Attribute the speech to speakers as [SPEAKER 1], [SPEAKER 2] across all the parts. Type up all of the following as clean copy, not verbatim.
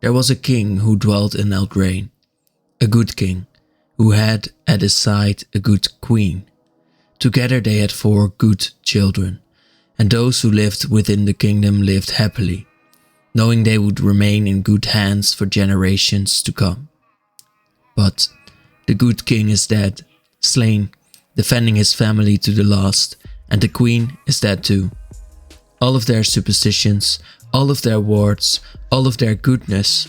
[SPEAKER 1] There was a king who dwelt in Eldraine, a good king, who had at his side a good queen. Together they had 4 good children, and those who lived within the kingdom lived happily, knowing they would remain in good hands for generations to come. But the good king is dead, slain, defending his family to the last, and the queen is dead too. All of their superstitions, all of their wards, all of their goodness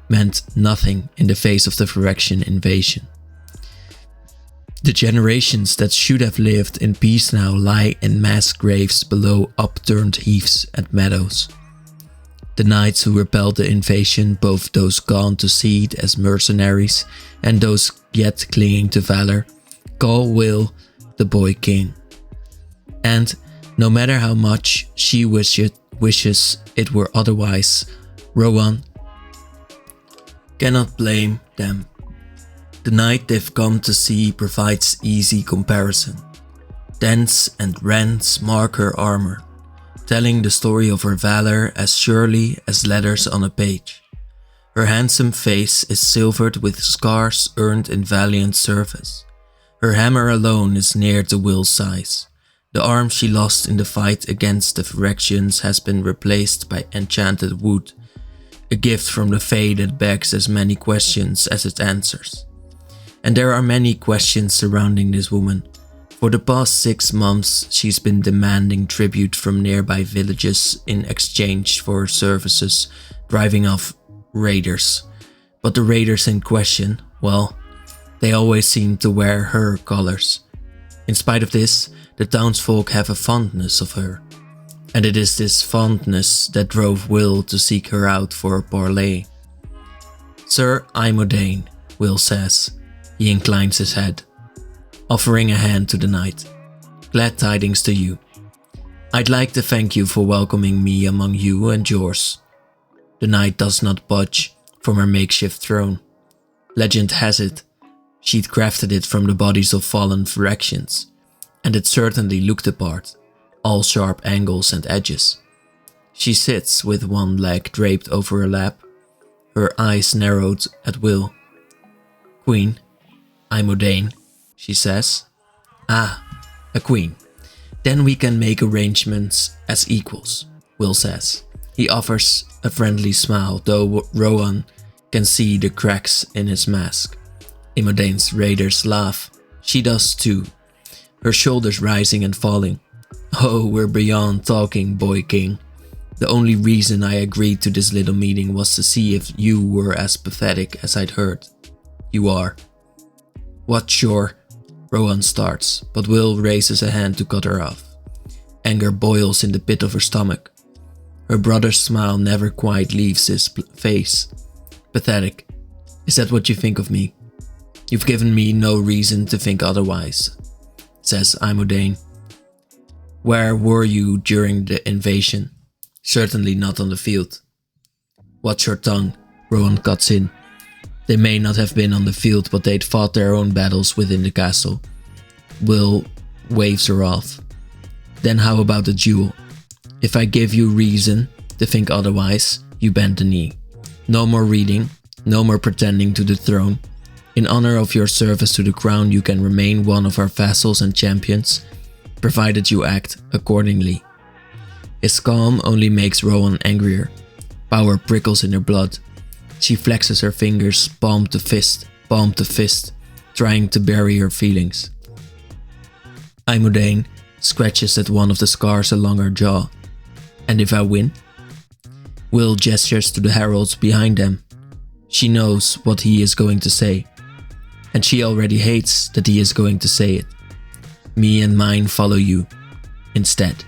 [SPEAKER 1] meant nothing in the face of the Phyrexian invasion. The generations that should have lived in peace now lie in mass graves below upturned heaths and meadows. The knights who repelled the invasion, both those gone to seed as mercenaries and those yet clinging to valor, call Will the boy king. And no matter how much she wishes it were otherwise, Rowan cannot blame them. The knight they've come to see provides easy comparison. Dents and rents mark her armor, telling the story of her valor as surely as letters on a page. Her handsome face is silvered with scars earned in valiant service. Her hammer alone is near to Will's size. The arm she lost in the fight against the Phyrexians has been replaced by enchanted wood, a gift from the Fae that begs as many questions as it answers. And there are many questions surrounding this woman. For the past 6 months, she's been demanding tribute from nearby villages in exchange for her services, driving off raiders. But the raiders in question, well, they always seem to wear her colors. In spite of this, the townsfolk have a fondness of her. And it is this fondness that drove Will to seek her out for a parley. "Sir, I'm O'Dane," Will says. He inclines his head, offering a hand to the knight. "Glad tidings to you. I'd like to thank you for welcoming me among you and yours." The knight does not budge from her makeshift throne. Legend has it, she'd crafted it from the bodies of fallen Phyrexians, and it certainly looked the part, all sharp angles and edges. She sits with one leg draped over her lap, her eyes narrowed at Will. "Queen, I'm O'Dane," she says. "Ah, a queen. Then we can make arrangements as equals," Will says. He offers a friendly smile, though Rowan can see the cracks in his mask. Imodane's raiders laugh. She does too, her shoulders rising and falling. "Oh, we're beyond talking, boy king. The only reason I agreed to this little meeting was to see if you were as pathetic as I'd heard. You are." "What, sure?" Rowan starts, but Will raises a hand to cut her off. Anger boils in the pit of her stomach. Her brother's smile never quite leaves his face. "Pathetic. Is that what you think of me? You've given me no reason to think otherwise," says Imodaine. "Where were you during the invasion? Certainly not on the field." "Watch your tongue," Rowan cuts in. "They may not have been on the field, but they'd fought their own battles within the castle." Will waves her off. "Then how about the duel? If I give you reason to think otherwise, you bend the knee. No more reading, no more pretending to the throne. In honor of your service to the crown, you can remain one of our vassals and champions, provided you act accordingly." His calm only makes Rowan angrier. Power prickles in her blood. She flexes her fingers, palm to fist, trying to bury her feelings. Imodaine scratches at one of the scars along her jaw. "And if I win?" Will gestures to the heralds behind them. She knows what he is going to say, and she already hates that he is going to say it. "Me and mine follow you. Instead,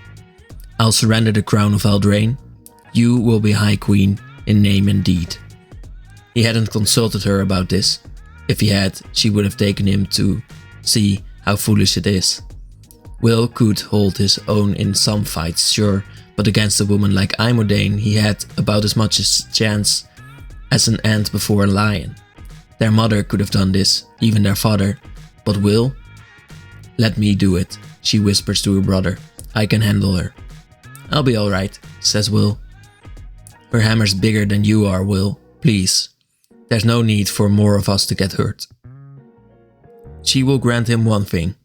[SPEAKER 1] I'll surrender the crown of Eldraine. You will be High Queen in name and deed." He hadn't consulted her about this. If he had, she would have taken him to see how foolish it is. Will could hold his own in some fights, sure, but against a woman like Imodaine, he had about as much chance as an ant before a lion. Their mother could have done this, even their father, but Will? "Let me do it," she whispers to her brother. "I can handle her." "I'll be alright," says Will. "Her hammer's bigger than you are, Will. Please, there's no need for more of us to get hurt. She will grant him one thing.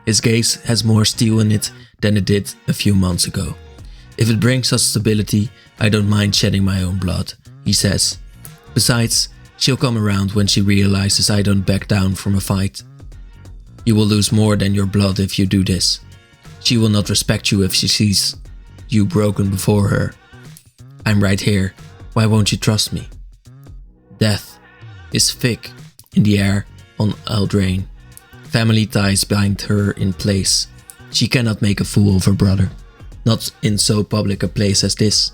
[SPEAKER 1] His gaze has more steel in it than it did a few months ago. If it brings us stability, I don't mind shedding my own blood, he says. Besides, she'll come around when she realizes I don't back down from a fight. You will lose more than your blood if you do this. She will not respect you if she sees you broken before her. I'm right here. Why won't you trust me? Death is thick in the air on Eldraine. Family ties bind her in place. She cannot make a fool of her brother. Not in so public a place as this.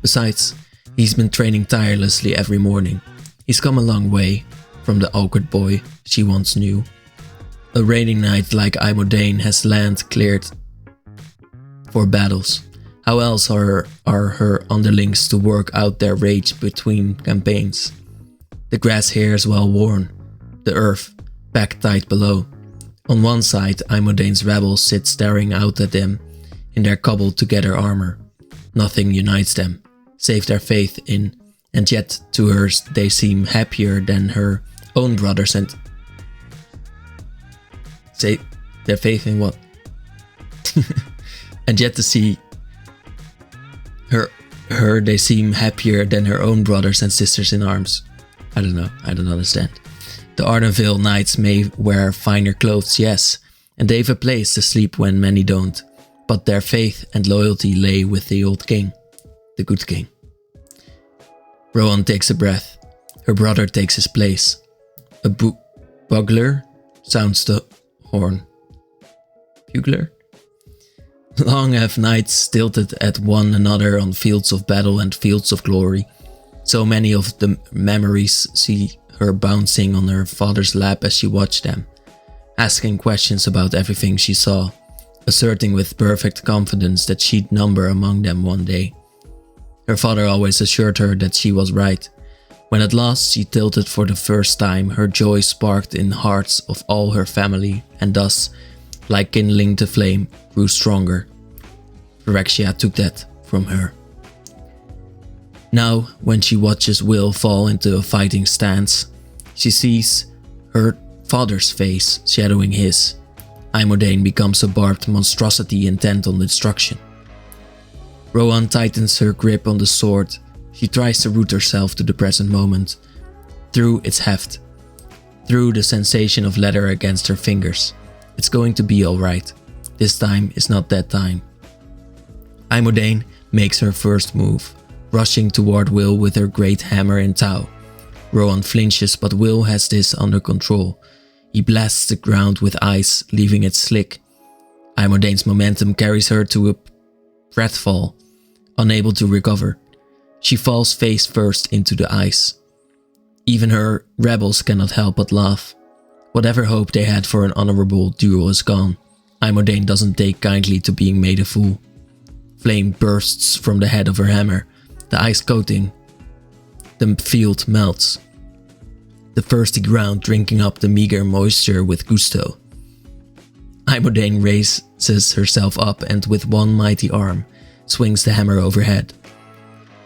[SPEAKER 1] Besides, he's been training tirelessly every morning. He's come a long way from the awkward boy she once knew. A rainy night like Imodain has land cleared for battles. How else are her underlings to work out their rage between campaigns? The grass here is well worn, the earth packed tight below. On one side, Imodain's rebels sit staring out at them in their cobbled together armor. Nothing unites them, save their faith in, and yet to her they seem happier than her own brothers and... Say, their faith in what? And yet to see her they seem happier than her own brothers and sisters in arms. I don't know, I don't understand. The Ardenvale knights may wear finer clothes, yes, and they've a place to sleep when many don't, but their faith and loyalty lay with the old king, the good king. Rowan takes a breath. Her brother takes his place. A bugler sounds the horn. Bugler? Long have knights tilted at one another on fields of battle and fields of glory. So many of the memories see her bouncing on her father's lap as she watched them, asking questions about everything she saw, asserting with perfect confidence that she'd number among them one day. Her father always assured her that she was right. When at last she tilted for the first time, her joy sparked in hearts of all her family, and thus, like kindling the flame, grew stronger. Phyrexia took that from her. Now, when she watches Will fall into a fighting stance, she sees her father's face shadowing his. Imodain becomes a barbed monstrosity intent on destruction. Rowan tightens her grip on the sword. She tries to root herself to the present moment, through its heft, through the sensation of leather against her fingers. It's going to be alright. This time is not that time. Imodain makes her first move, rushing toward Will with her great hammer and tow. Rowan flinches, but Will has this under control. He blasts the ground with ice, leaving it slick. Imodain's momentum carries her to a pratfall, unable to recover. She falls face first into the ice. Even her rebels cannot help but laugh. Whatever hope they had for an honorable duel is gone. Imodain doesn't take kindly to being made a fool. Flame bursts from the head of her hammer. The ice coating the field melts, the thirsty ground drinking up the meager moisture with gusto. Imodain raises herself up and with one mighty arm swings the hammer overhead.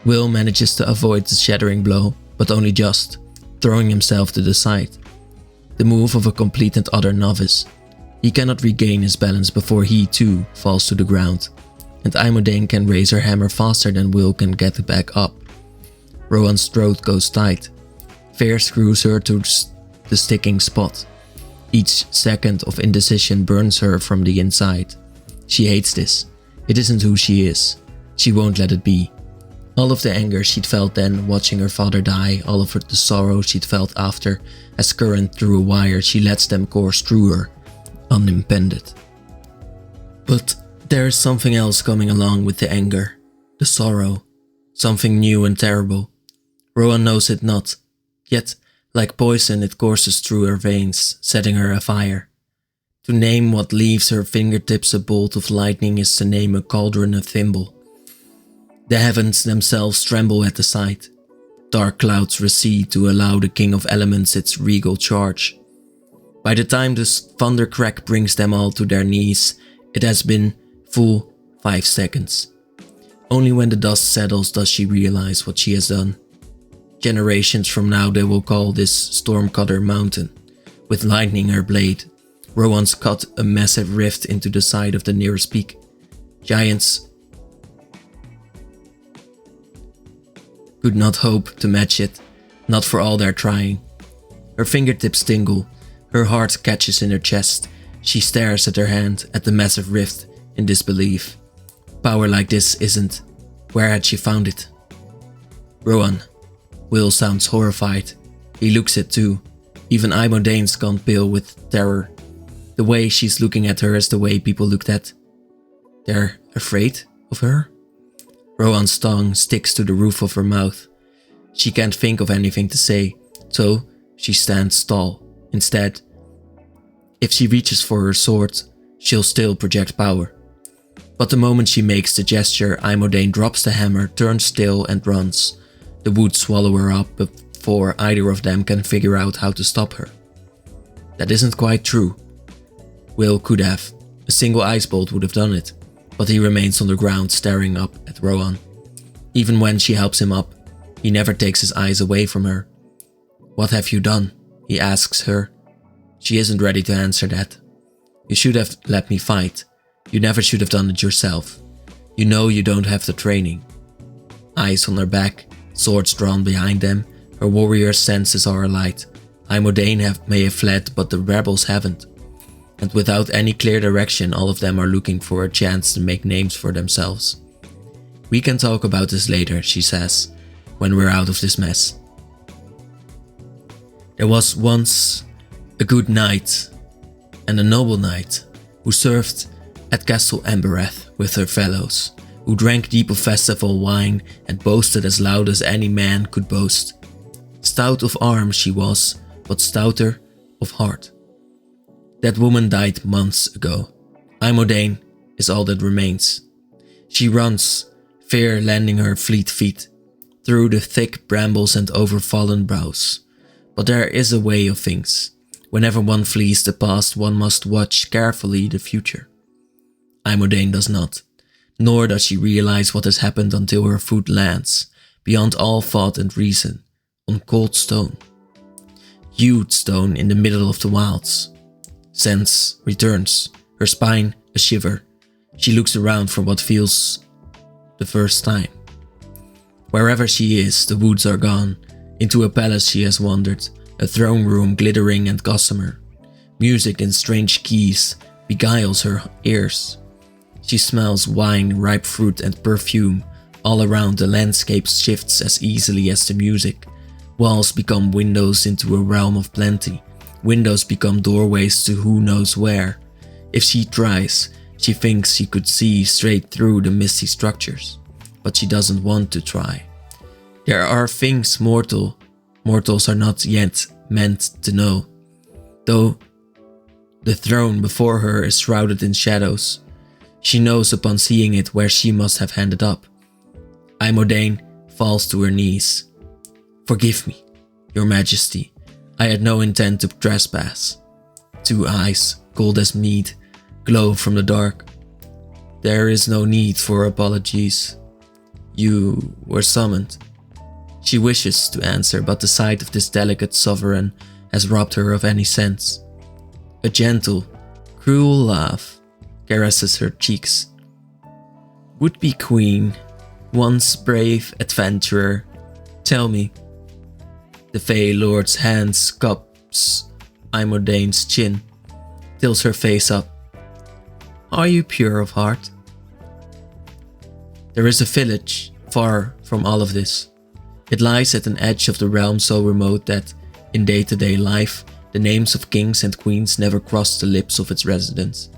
[SPEAKER 1] Will manages to avoid the shattering blow, but only just, throwing himself to the side. The move of a complete and utter novice. He cannot regain his balance before he too falls to the ground, and Imodain can raise her hammer faster than Will can get back up. Rowan's throat goes tight. Fear screws her to the sticking spot. Each second of indecision burns her from the inside. She hates this. It isn't who she is. She won't let it be. All of the anger she'd felt then, watching her father die, all of the sorrow she'd felt after, as current through a wire, she lets them course through her, unimpeded. But there is something else coming along with the anger, the sorrow, something new and terrible. Rowan knows it not, yet, like poison, it courses through her veins, setting her afire. To name what leaves her fingertips a bolt of lightning is to name a cauldron a thimble. The heavens themselves tremble at the sight. Dark clouds recede to allow the king of elements its regal charge. By the time the thunder crack brings them all to their knees, it has been full 5 seconds. Only when the dust settles does she realize what she has done. Generations from now they will call this Stormcutter Mountain. With lightning her blade, Rowan's cut a massive rift into the side of the nearest peak. Giants could not hope to match it, not for all their trying. Her fingertips tingle, her heart catches in her chest. She stares at her hand, at the massive rift, in disbelief. Power like this isn't. Where had she found it? Rowan. Will sounds horrified. He looks it too. Even Imodane's gone pale with terror. The way she's looking at her is the way people looked at. They're afraid of her? Rowan's tongue sticks to the roof of her mouth. She can't think of anything to say, so she stands tall. Instead, if she reaches for her sword, she'll still project power. But the moment she makes the gesture, Imodane drops the hammer, turns tail and runs. The woods swallow her up before either of them can figure out how to stop her. That isn't quite true. Will could have. A single ice bolt would have done it, but he remains on the ground staring up at Rowan. Even when she helps him up, he never takes his eyes away from her. "What have you done?" he asks her. She isn't ready to answer that. "You should have let me fight. You never should have done it yourself. You know you don't have the training." Eyes on her back, swords drawn behind them, her warrior senses are alight. Imodane may have fled, but the rebels haven't. And without any clear direction, all of them are looking for a chance to make names for themselves. "We can talk about this later," she says, "when we're out of this mess." There was once a good knight and a noble knight who served at Castle Embereth with her fellows, who drank deep of festival wine and boasted as loud as any man could boast. Stout of arm she was, but stouter of heart. That woman died months ago. Imodane is all that remains. She runs, fear landing her fleet feet, through the thick brambles and over fallen boughs. But there is a way of things. Whenever one flees the past, one must watch carefully the future. Imodane does not, nor does she realize what has happened until her foot lands, beyond all thought and reason, on cold stone. Huge stone in the middle of the wilds. Sense returns, her spine a shiver. She looks around for what feels the first time. Wherever she is, the woods are gone. Into a palace she has wandered, a throne room glittering and gossamer. Music in strange keys beguiles her ears. She smells wine, ripe fruit and perfume. All around the landscape shifts as easily as the music. Walls become windows into a realm of plenty. Windows become doorways to who knows where. If she tries, she thinks she could see straight through the misty structures. But she doesn't want to try. There are things mortals are not yet meant to know. Though the throne before her is shrouded in shadows, she knows upon seeing it where she must have ended up. Imodane falls to her knees. "Forgive me, your majesty. I had no intent to trespass." Two eyes, cold as mead, glow from the dark. "There is no need for apologies. You were summoned." She wishes to answer, but the sight of this delicate sovereign has robbed her of any sense. A gentle, cruel laugh caresses her cheeks. "Would-be queen, once brave adventurer, tell me." The Fey Lord's hand cups Imodane's chin, tilts her face up. "Are you pure of heart?" There is a village far from all of this. It lies at an edge of the realm so remote that, in day-to-day life, the names of kings and queens never cross the lips of its residents.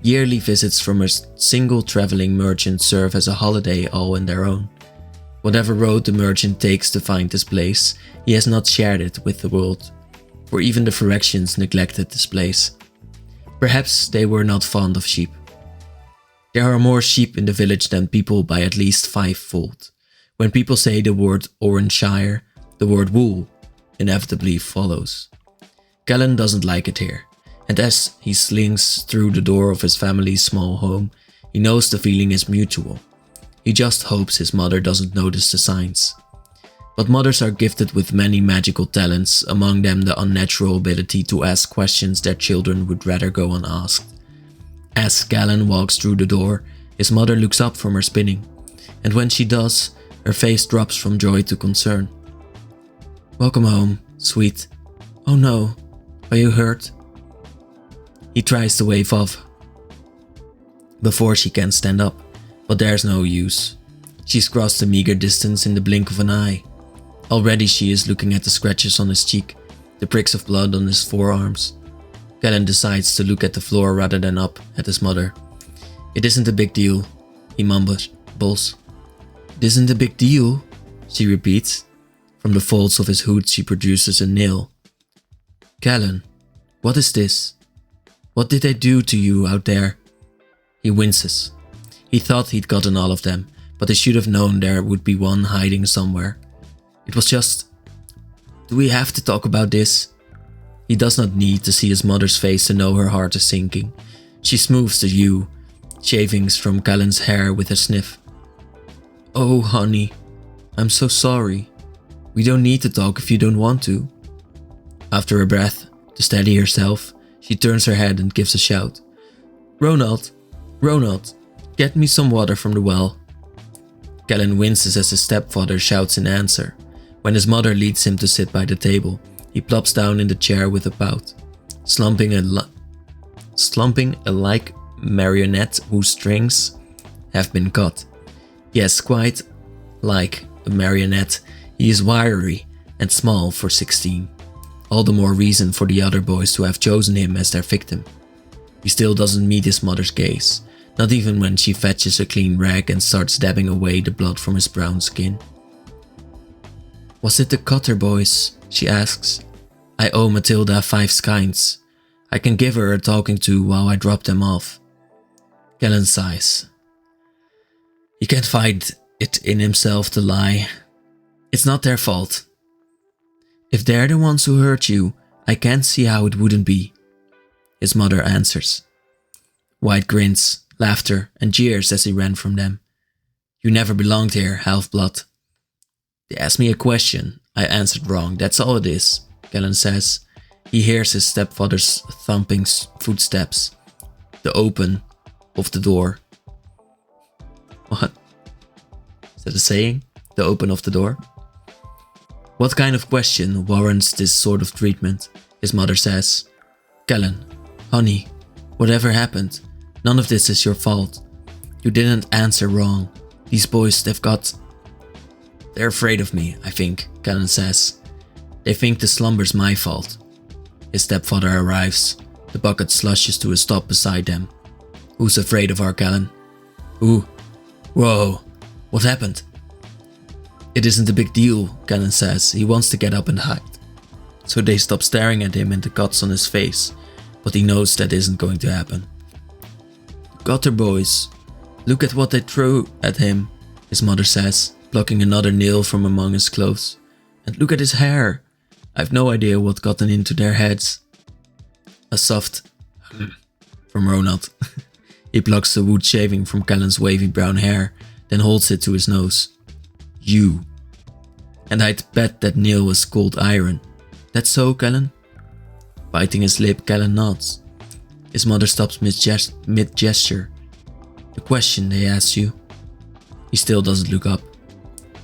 [SPEAKER 1] Yearly visits from a single traveling merchant serve as a holiday all in their own. Whatever road the merchant takes to find this place, he has not shared it with the world, for even the Phyrexians neglected this place. Perhaps they were not fond of sheep. There are more sheep in the village than people by at least 5-fold. When people say the word Oranshire, the word wool inevitably follows. Callan doesn't like it here, and as he slings through the door of his family's small home, he knows the feeling is mutual. He just hopes his mother doesn't notice the signs. But mothers are gifted with many magical talents, among them the unnatural ability to ask questions their children would rather go unasked. As Callan walks through the door, his mother looks up from her spinning, and when she does, her face drops from joy to concern. "Welcome home, sweet. Oh no, are you hurt?" He tries to wave off before she can stand up, but there's no use. She's crossed a meager distance in the blink of an eye. Already she is looking at the scratches on his cheek, the pricks of blood on his forearms. Callan decides to look at the floor rather than up at his mother. "It isn't a big deal," he mumbles. "It isn't a big deal," she repeats. From the folds of his hood she produces a nail. "Callan, what is this? What did they do to you out there?" He winces. He thought he'd gotten all of them, but he should have known there would be one hiding somewhere. It was just... "Do we have to talk about this?" He does not need to see his mother's face to know her heart is sinking. She smooths the shavings from Callan's hair with a sniff. "Oh, honey, I'm so sorry. We don't need to talk if you don't want to." After a breath, to steady herself, she turns her head and gives a shout. Ronald, get me some water from the well." Callan winces as his stepfather shouts in answer. When his mother leads him to sit by the table, he plops down in the chair with a pout, slumping like marionette whose strings have been cut. Yes, quite like a marionette, he is wiry and small for 16. All the more reason for the other boys to have chosen him as their victim. He still doesn't meet his mother's gaze, not even when she fetches a clean rag and starts dabbing away the blood from his brown skin. "Was it the Cutter boys?" she asks. "I owe Matilda 5 skinds. I can give her a talking to while I drop them off." Callan sighs. He can't find it in himself to lie. It's not their fault. "If they're the ones who hurt you, I can't see how it wouldn't be," his mother answers. White grins, laughter, and jeers as he ran from them. "You never belonged here, half-blood." "They asked me a question. I answered wrong, that's all it is," Callan says. He hears his stepfather's thumping footsteps. The open of the door. What? Is that a saying? The open of the door? "What kind of question warrants this sort of treatment?" his mother says. "Callan, honey, whatever happened, none of this is your fault. You didn't answer wrong. These boys, they're afraid of me, I think," Callan says. "They think the slumber's my fault." His stepfather arrives. The bucket slushes to a stop beside them. "Who's afraid of our Callan?" "Who? Whoa, what happened?" "It isn't a big deal," Callan says. He wants to get up and hide. So they stop staring at him and the cuts on his face, but he knows that isn't going to happen. "Gutter boys, look at what they threw at him," his mother says, plucking another nail from among his clothes. "And look at his hair. I've no idea what gotten into their heads." A soft from Ronald. He plucks the wood shaving from Callan's wavy brown hair, then holds it to his nose. "You. And I'd bet that nail was cold iron. That's so, Callan?" Biting his lip, Callan nods. His mother stops mid-gesture. "The question they asked you." He still doesn't look up.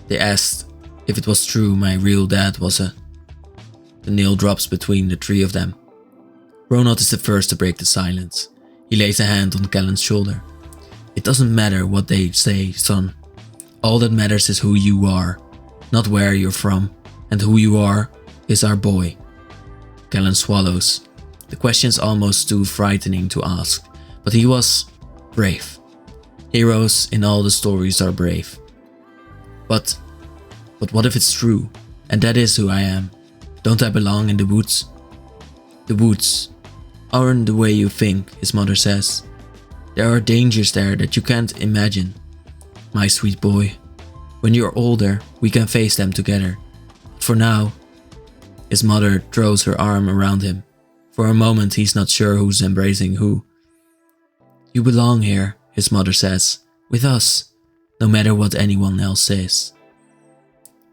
[SPEAKER 1] "They asked if it was true my real dad was a..." The nail drops between the 3 of them. Ronald is the first to break the silence. He lays a hand on Callan's shoulder. "It doesn't matter what they say, son. All that matters is who you are, not where you're from, and who you are is our boy." Callan swallows. The question's almost too frightening to ask, but he was brave. Heroes in all the stories are brave. But what if it's true, and that is who I am? Don't I belong in the woods?" "The woods aren't the way you think," his mother says. "There are dangers there that you can't imagine. My sweet boy, when you're older, we can face them together. For now..." His mother throws her arm around him. For a moment he's not sure who's embracing who. "You belong here," his mother says, "with us, no matter what anyone else says."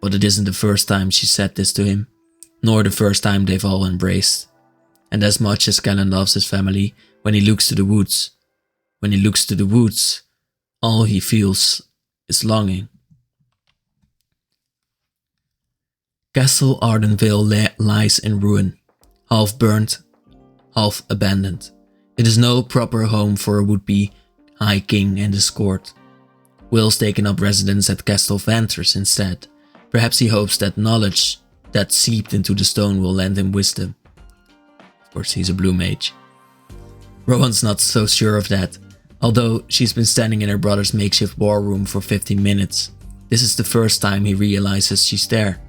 [SPEAKER 1] But it isn't the first time she said this to him, nor the first time they've all embraced. And as much as Callan loves his family, when he looks to the woods, all he feels is longing. Castle Ardenvale lies in ruin, half burnt, half abandoned. It is no proper home for a would-be High King and his court. Will's taken up residence at Castle Vantress instead. Perhaps he hopes that knowledge that seeped into the stone will lend him wisdom. Of course, he's a blue mage. Rowan's not so sure of that, although she's been standing in her brother's makeshift war room for 15 minutes. This is the first time he realizes she's there.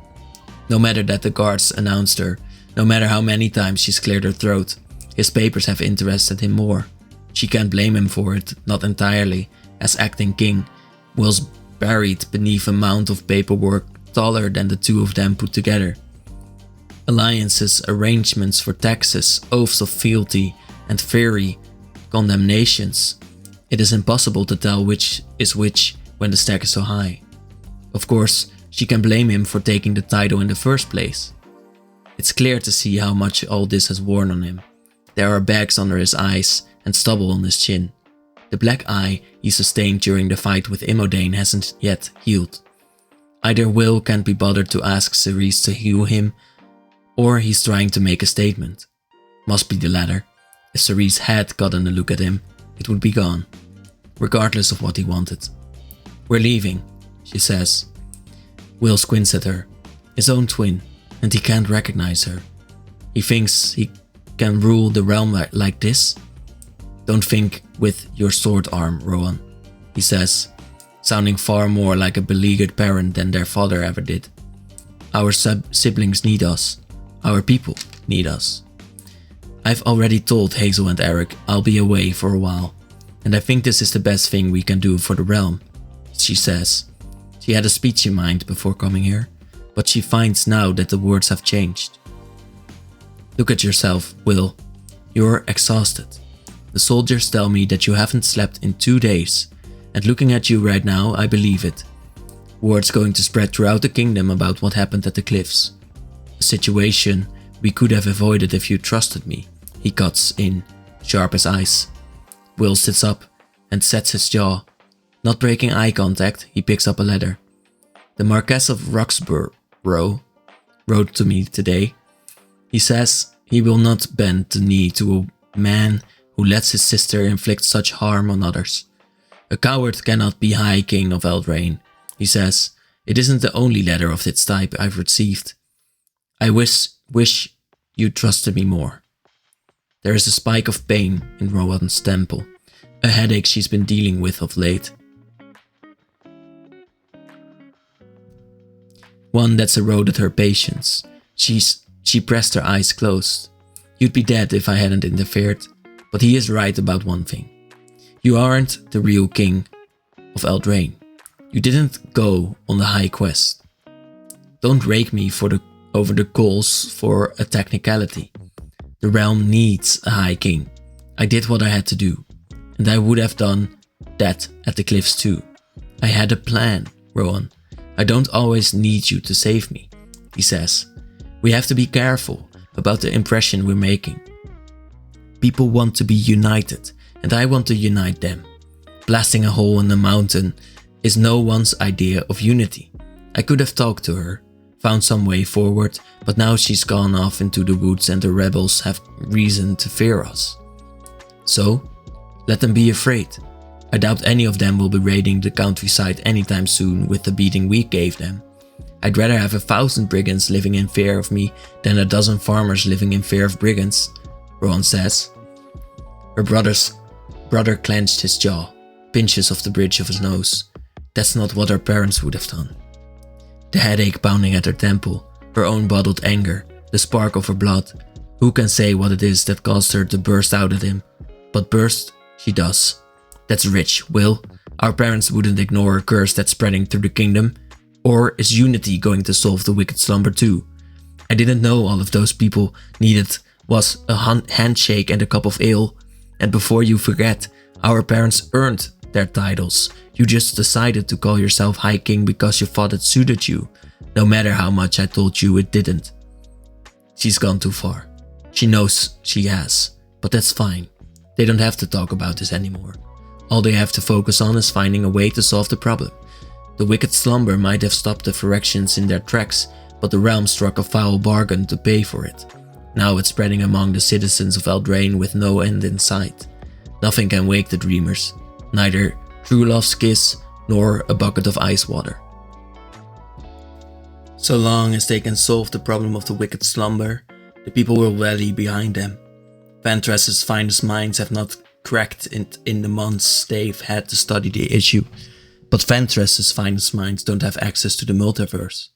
[SPEAKER 1] No matter that the guards announced her, no matter how many times she's cleared her throat, his papers have interested him more. She can't blame him for it, not entirely. As acting king, Will's buried beneath a mound of paperwork taller than the two of them put together. Alliances, arrangements for taxes, oaths of fealty, and fiery condemnations. It is impossible to tell which is which when the stack is so high. Of course, she can blame him for taking the title in the first place. It's clear to see how much all this has worn on him. There are bags under his eyes and stubble on his chin. The black eye he sustained during the fight with Imodain hasn't yet healed. Either Will can't be bothered to ask Cerise to heal him, or he's trying to make a statement. Must be the latter. If Cerise had gotten a look at him, it would be gone, regardless of what he wanted. "We're leaving," she says. Will squints at her, his own twin, and he can't recognize her. He thinks he can rule the realm like this? "Don't think with your sword arm, Rowan," he says, sounding far more like a beleaguered parent than their father ever did. "Our siblings need us. Our people need us. I've already told Hazel and Eric I'll be away for a while, and I think this is the best thing we can do for the realm," she says. She had a speech in mind before coming here, but she finds now that the words have changed. "Look at yourself, Will. You're exhausted. The soldiers tell me that you haven't slept in 2 days, and looking at you right now, I believe it. Word's going to spread throughout the kingdom about what happened at the cliffs. A situation we could have avoided if you trusted me," he cuts in, sharp as ice. Will sits up and sets his jaw. Not breaking eye contact, he picks up a letter. "The Marquess of Roxburgh wrote to me today. He says he will not bend the knee to a man who lets his sister inflict such harm on others. A coward cannot be High King of Eldraine, he says. It isn't the only letter of its type I've received. I wish you trusted me more." There is a spike of pain in Rowan's temple, a headache she's been dealing with of late. One that's eroded her patience. She pressed her eyes closed. "You'd be dead if I hadn't interfered, but he is right about one thing. You aren't the real king of Eldraine. You didn't go on the high quest. Don't rake me over the coals for a technicality. The realm needs a high king. I did what I had to do, and I would have done that at the cliffs too. I had a plan, Rowan. I don't always need you to save me," he says. "We have to be careful about the impression we're making. People want to be united, and I want to unite them. Blasting a hole in the mountain is no one's idea of unity. I could have talked to her, found some way forward, but now she's gone off into the woods and the rebels have reason to fear us. So, let them be afraid. I doubt any of them will be raiding the countryside anytime soon with the beating we gave them. I'd rather have 1,000 brigands living in fear of me than a dozen farmers living in fear of brigands," Rowan says. Her brother clenched his jaw, pinches off the bridge of his nose. That's not what her parents would have done. The headache pounding at her temple, her own bottled anger, the spark of her blood. Who can say what it is that caused her to burst out at him? But burst, she does. That's rich, Will. Our parents wouldn't ignore a curse that's spreading through the kingdom. Or is unity going to solve the wicked slumber too? I didn't know all of those people needed was a handshake and a cup of ale. And before you forget, our parents earned their titles. You just decided to call yourself High King because you thought it suited you. no matter how much I told you it didn't. She's gone too far. She knows she has, but that's fine. They don't have to talk about this anymore. All they have to focus on is finding a way to solve the problem. The wicked slumber might have stopped the Phyrexians in their tracks, but the realm struck a foul bargain to pay for it. Now it's spreading among the citizens of Eldraine with no end in sight. Nothing can wake the dreamers, neither true love's kiss nor a bucket of ice water. So long as they can solve the problem of the wicked slumber, the people will rally behind them. Ventress's finest minds have not cracked it in the months they've had to study the issue, but Ventress's finest minds don't have access to the multiverse.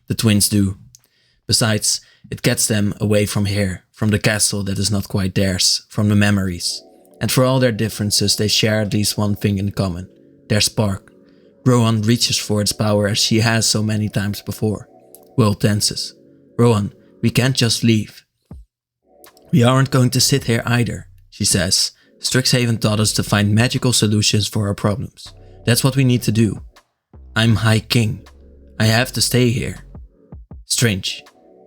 [SPEAKER 1] The twins do. Besides, it gets them away from here, from the castle that is not quite theirs, from the memories. And for all their differences, they share at least one thing in common: their spark. Rohan reaches for its power as she has so many times before. Will tenses. Rohan, we can't just leave. We aren't going to sit here either, she says. Strixhaven taught us to find magical solutions for our problems. That's what we need to do. I'm High King. I have to stay here. Strange.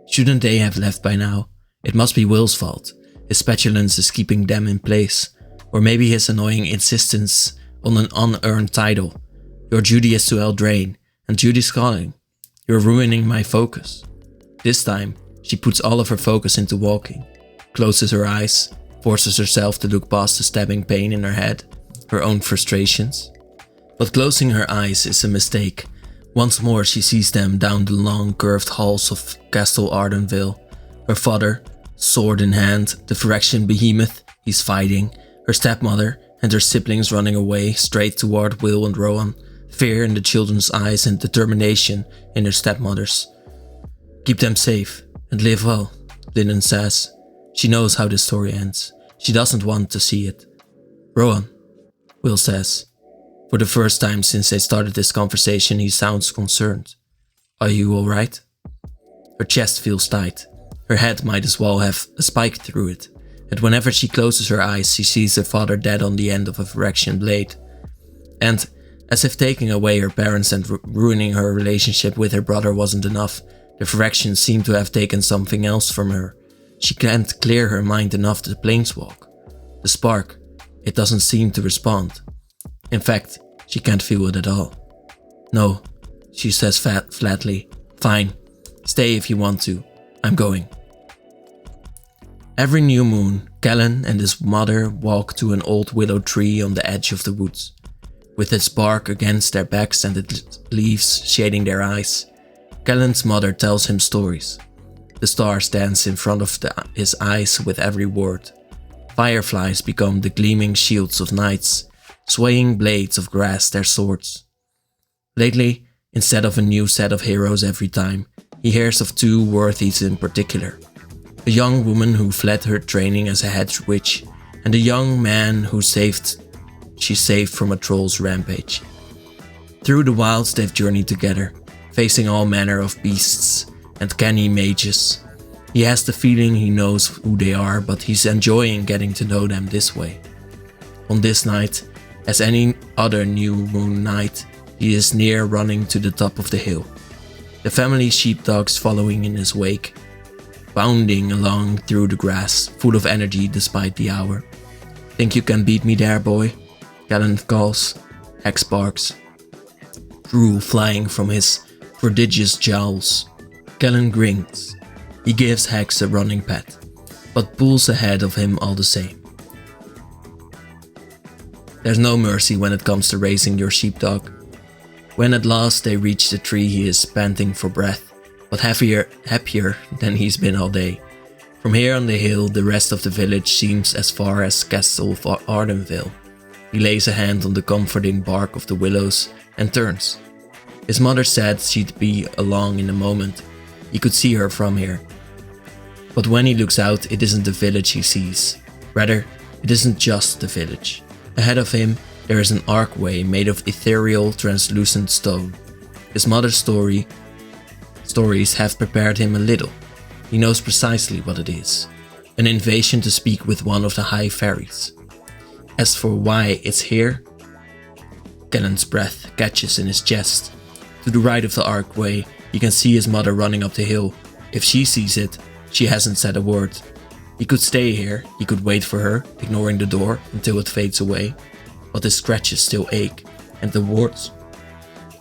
[SPEAKER 1] Shouldn't they have left by now? It must be Will's fault. His petulance is keeping them in place. Or maybe his annoying insistence on an unearned title. Your duty is to Eldraine, and Judy's calling. You're ruining my focus. This time, she puts all of her focus into walking. Closes her eyes, forces herself to look past the stabbing pain in her head, her own frustrations. But closing her eyes is a mistake. Once more she sees them down the long curved halls of Castle Ardenvale. Her father, sword in hand, the Phyrexian behemoth he's fighting, her stepmother and her siblings running away straight toward Will and Rohan, fear in the children's eyes and determination in their stepmother's. Keep them safe and live well, Linen says. She knows how this story ends. She doesn't want to see it. Rohan, Will says. For the first time since they started this conversation, he sounds concerned. Are you alright? Her chest feels tight. Her head might as well have a spike through it. And whenever she closes her eyes, she sees her father dead on the end of a Phyrexian blade. And, as if taking away her parents and ruining her relationship with her brother wasn't enough, the Phyrexians seem to have taken something else from her. She can't clear her mind enough to planeswalk. The spark, it doesn't seem to respond. In fact, she can't feel it at all. No, she says flatly. Fine, stay if you want to. I'm going. Every new moon, Callan and his mother walk to an old willow tree on the edge of the woods. With its bark against their backs and its leaves shading their eyes, Callan's mother tells him stories. The stars dance in front of his eyes with every word. Fireflies become the gleaming shields of knights, swaying blades of grass their swords. Lately, instead of a new set of heroes every time, he hears of two worthies in particular. A young woman who fled her training as a hedge witch, and a young man who she saved from a troll's rampage. Through the wilds they've journeyed together, facing all manner of beasts and canny mages. He has the feeling he knows who they are, but he's enjoying getting to know them this way. On this night, as any other new moon night, he is near running to the top of the hill. The family sheepdogs following in his wake, bounding along through the grass, full of energy despite the hour. Think you can beat me there, boy? Callan calls. Hex barks. Drool flying from his prodigious jowls. Callan grins. He gives Hex a running pat, but pulls ahead of him all the same. There's no mercy when it comes to raising your sheepdog. When at last they reach the tree, he is panting for breath, but happier than he's been all day. From here on the hill, the rest of the village seems as far as Castle Ardenvale. He lays a hand on the comforting bark of the willows and turns. His mother said she'd be along in a moment. He could see her from here. But when he looks out, it isn't the village he sees. Rather, it isn't just the village. Ahead of him, there is an archway made of ethereal, translucent stone. His mother's stories have prepared him a little. He knows precisely what it is. An invitation to speak with one of the high fairies. As for why it's here, Callan's breath catches in his chest. To the right of the archway, He can see his mother running up the hill. If she sees it, she hasn't said a word. He could stay here, he could wait for her, ignoring the door until it fades away. But his scratches still ache, and the words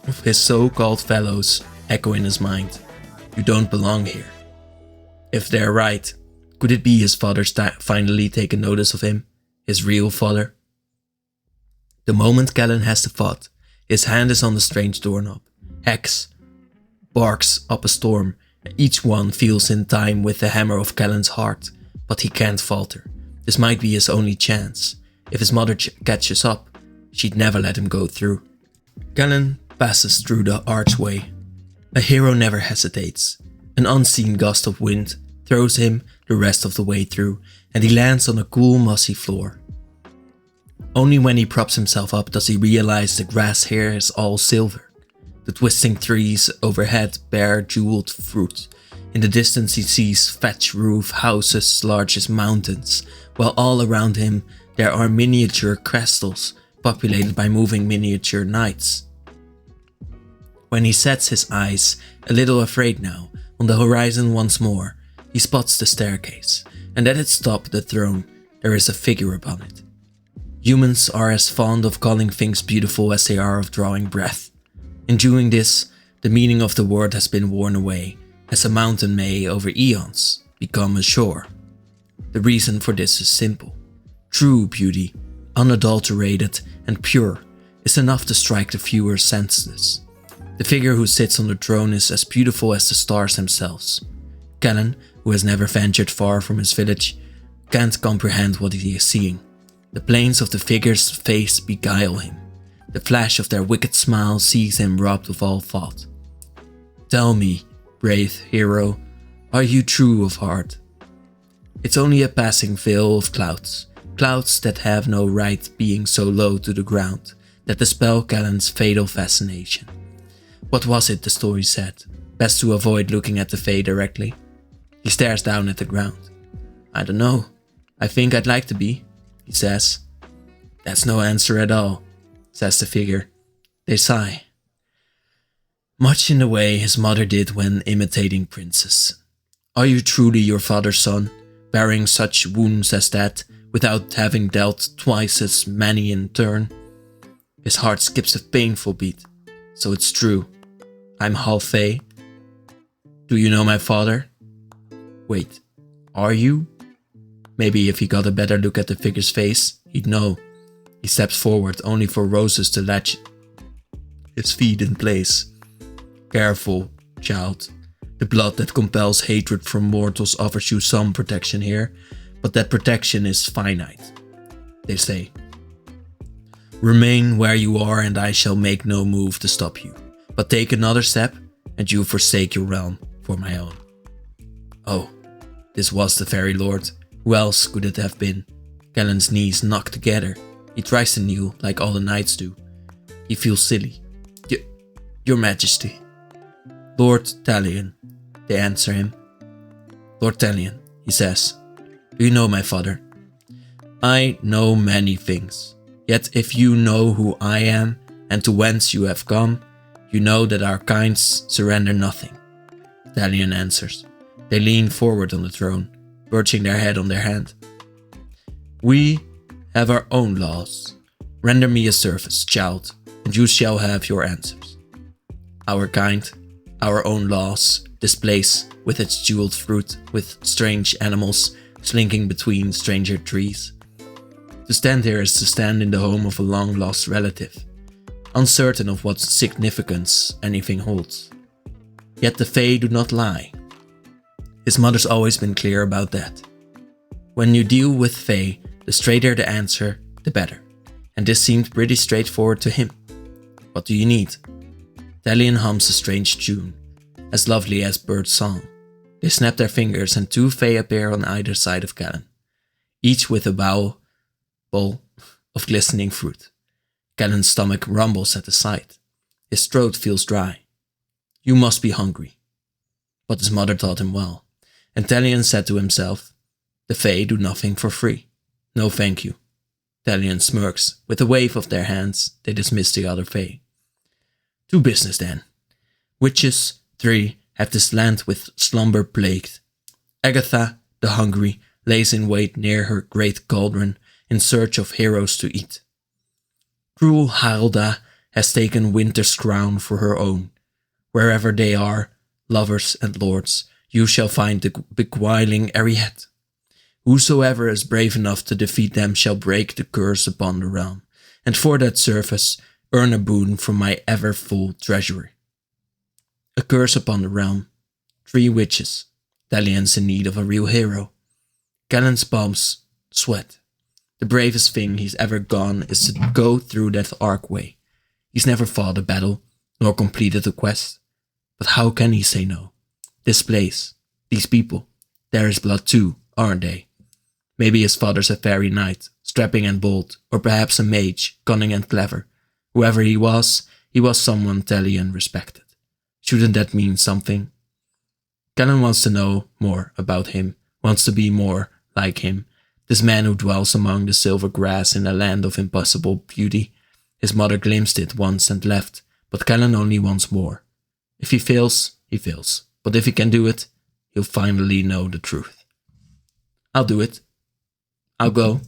[SPEAKER 1] of his so-called fellows echo in his mind. You don't belong here. If they're right, could it be his father's finally taken notice of him? His real father? The moment Callan has the thought, his hand is on the strange doorknob. Hex barks up a storm, and each one feels in time with the hammer of Callan's heart, but he can't falter. This might be his only chance. If his mother catches up, she'd never let him go through. Callan passes through the archway. A hero never hesitates. An unseen gust of wind throws him the rest of the way through, and he lands on a cool, mossy floor. Only when he props himself up does he realize the grass here is all silver. The twisting trees overhead bear jeweled fruit. In the distance he sees thatch roof houses large as mountains, while all around him there are miniature castles populated by moving miniature knights. When he sets his eyes, a little afraid now, on the horizon once more, he spots the staircase, and at its top the throne there is a figure upon it. Humans are as fond of calling things beautiful as they are of drawing breath. In doing this, the meaning of the word has been worn away, as a mountain may, over eons, become a shore. The reason for this is simple. True beauty, unadulterated and pure, is enough to strike the viewer's senses. The figure who sits on the throne is as beautiful as the stars themselves. Callan, who has never ventured far from his village, can't comprehend what he is seeing. The planes of the figure's face beguile him. The flash of their wicked smile sees him robbed of all thought. Tell me, brave hero, are you true of heart? It's only a passing veil of clouds, clouds that have no right being so low to the ground, that dispel Callan's fatal fascination. What was it the story said? Best to avoid looking at the Fae directly. He stares down at the ground. I don't know. I think I'd like to be, he says. That's no answer at all, says the figure. They sigh. Much in the way his mother did when imitating princes. Are you truly your father's son, bearing such wounds as that, without having dealt twice as many in turn? His heart skips a painful beat. So it's true. I'm half Fae. Do you know my father? Wait, are you? Maybe if he got a better look at the figure's face, he'd know. He steps forward only for roses to latch his feet in place. Careful, child. The blood that compels hatred from mortals offers you some protection here, but that protection is finite, they say. Remain where you are and I shall make no move to stop you. But take another step and you forsake your realm for my own. Oh, this was the Fairy Lord. Who else could it have been? Callan's knees knock together. He tries to kneel like all the knights do. He feels silly. Your Majesty. Lord Talion, they answer him. Lord Talion, he says. Do you know my father? I know many things. Yet if you know who I am and to whence you have come, you know that our kinds surrender nothing. Talion answers. They lean forward on the throne, perching their head on their hand. We have our own laws. Render me a service, child, and you shall have your answers. Our kind, our own laws, this place with its jeweled fruit, with strange animals slinking between stranger trees. To stand here is to stand in the home of a long-lost relative, uncertain of what significance anything holds. Yet the Fae do not lie. His mother's always been clear about that. When you deal with Fae, the straighter the answer, the better. And this seemed pretty straightforward to him. What do you need? Talion hums a strange tune, as lovely as bird song. They snap their fingers and two Fae appear on either side of Callan, each with a bowl of glistening fruit. Callan's stomach rumbles at the sight. His throat feels dry. You must be hungry. But his mother taught him well, and Talion said to himself, the Fae do nothing for free. No thank you. Talion smirks. With a wave of their hands, they dismiss the other Fae. To business then. Witches, 3 have this land with slumber plagued. Agatha, the hungry, lays in wait near her great cauldron in search of heroes to eat. Cruel Haralda has taken winter's crown for her own. Wherever they are, lovers and lords, you shall find the beguiling Ariette. Whosoever is brave enough to defeat them shall break the curse upon the realm, and for that service earn a boon from my ever-full treasury. A curse upon the realm, 3 witches, Dalian's in need of a real hero. Callan's palms sweat. The bravest thing he's ever gone is to go through that archway. He's never fought a battle, nor completed a quest. But how can he say no? This place, these people, there is blood too, aren't they? Maybe his father's a fairy knight, strapping and bold, or perhaps a mage, cunning and clever. Whoever he was someone Talion respected. Shouldn't that mean something? Callan wants to know more about him, wants to be more like him, this man who dwells among the silver grass in a land of impossible beauty. His mother glimpsed it once and left, but Callan only wants more. If he fails, he fails, but if he can do it, he'll finally know the truth. I'll do it. I'll go.